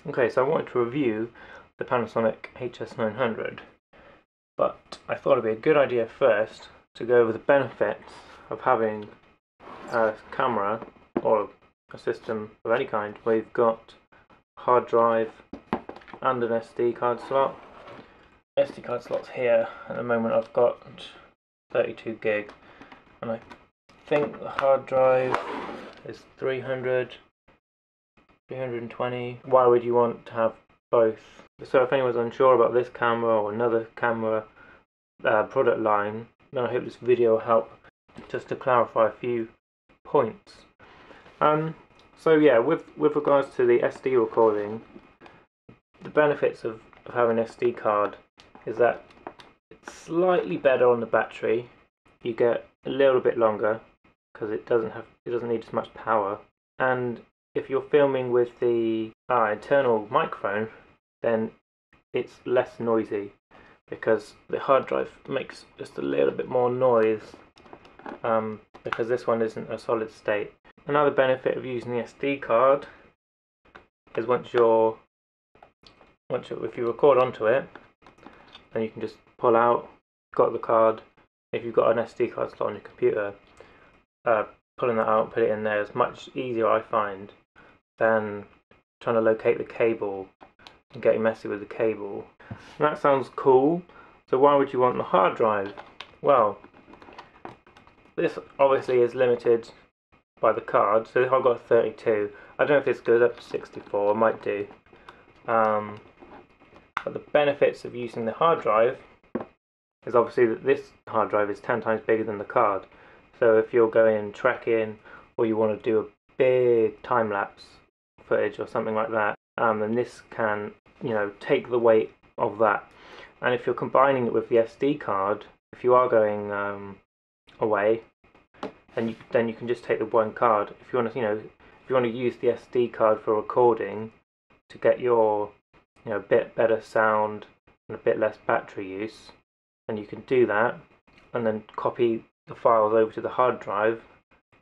Okay, so I wanted to review the Panasonic HS900, but I thought it'd be a good idea first to go over the benefits of having a camera or a system of any kind where you've got a hard drive and an SD card slot. SD card slot's here. At the moment I've got 32 gig, and I think the hard drive is 320. Why would you want to have both? So if anyone's unsure about this camera or another camera product line, then I hope this video will help just to clarify a few points. So yeah, with regards to the SD recording, the benefits of having an SD card is that it's slightly better on the battery. You get a little bit longer because it doesn't need as much power, and if you're filming with the internal microphone, then it's less noisy because the hard drive makes just a little bit more noise because this one isn't a solid state. Another benefit of using the SD card is if you record onto it, then you can just pull out, got the card. If you've got an SD card slot on your computer, pulling that out and put it in there is much easier, I find, than trying to locate the cable and getting messy with the cable. And that sounds cool, so why would you want the hard drive? Well, this obviously is limited by the card, so I've got 32. I don't know if this goes up to 64, I might do. But the benefits of using the hard drive is obviously that this hard drive is 10 times bigger than the card. So if you're going trekking or you want to do a big time-lapse footage or something like that, then this can, take the weight of that. And if you're combining it with the SD card, if you are going away, then you can just take the one card. If you want to, if you want to use the SD card for recording to get your, a bit better sound and a bit less battery use, then you can do that, and then copy the files over to the hard drive,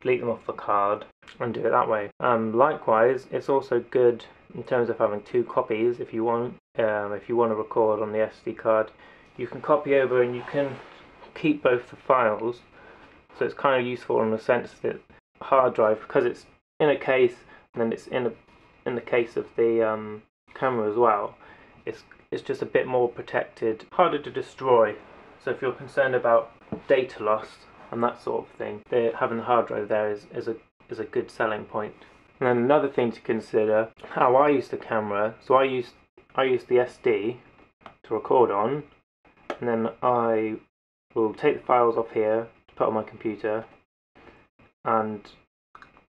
delete them off the card, and do it that way. Likewise, it's also good in terms of having two copies. If you want to record on the SD card, you can copy over and you can keep both the files. So it's kind of useful in the sense that hard drive, because it's in a case and then it's in the case of the camera as well, it's just a bit more protected, harder to destroy. So if you're concerned about data loss and that sort of thing, having the hard drive there is a good selling point. And then another thing to consider, how I use the camera. So I use the SD to record on, and then I will take the files off here to put on my computer. And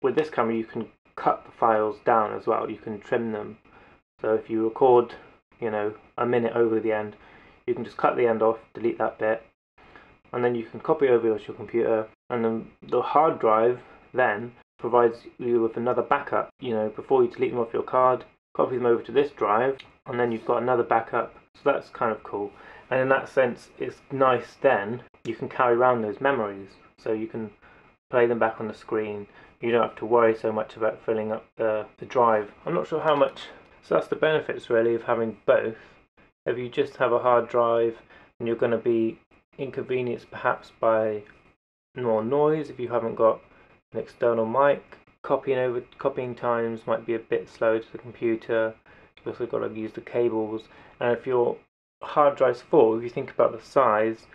with this camera, you can cut the files down as well. You can trim them. So if you record, a minute over the end, you can just cut the end off, delete that bit, and then you can copy over to your computer. And then the hard drive then provides you with another backup. Before you delete them off your card, copy them over to this drive, and then you've got another backup. So that's kind of cool. And in that sense, it's nice then you can carry around those memories, so you can play them back on the screen. You don't have to worry so much about filling up the drive. I'm not sure how much. So that's the benefits really of having both. If you just have a hard drive, then you're going to be inconvenienced perhaps by more noise if you haven't got an external mic. Copying times might be a bit slow to the computer. You've also got to use the cables. And if your hard drive's full, if you think about the size,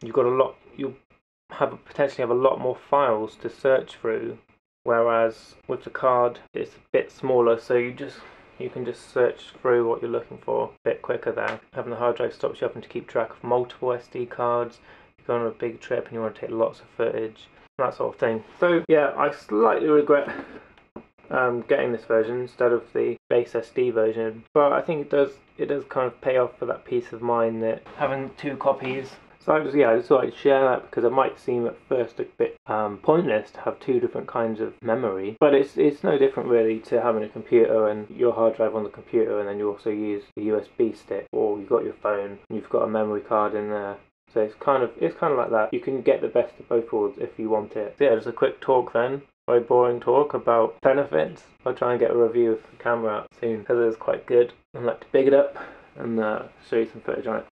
you'll potentially have a lot more files to search through. Whereas with the card, it's a bit smaller, so you can just search through what you're looking for a bit quicker there. Having the hard drive stops you having to keep track of multiple SD cards. You're going on a big trip and you want to take lots of footage, that sort of thing. So yeah, I slightly regret getting this version instead of the base SD version, but I think it does kind of pay off for that peace of mind that having two copies. So I just thought I'd share that because it might seem at first a bit pointless to have two different kinds of memory, but it's no different really to having a computer and your hard drive on the computer, and then you also use the USB stick, or you've got your phone and you've got a memory card in there. So it's kind of like that. You can get the best of both worlds if you want it. So yeah, just a quick talk then very boring talk about benefits. I'll try and get a review of the camera out soon because it's quite good. I'd like to big it up and show you some footage on it.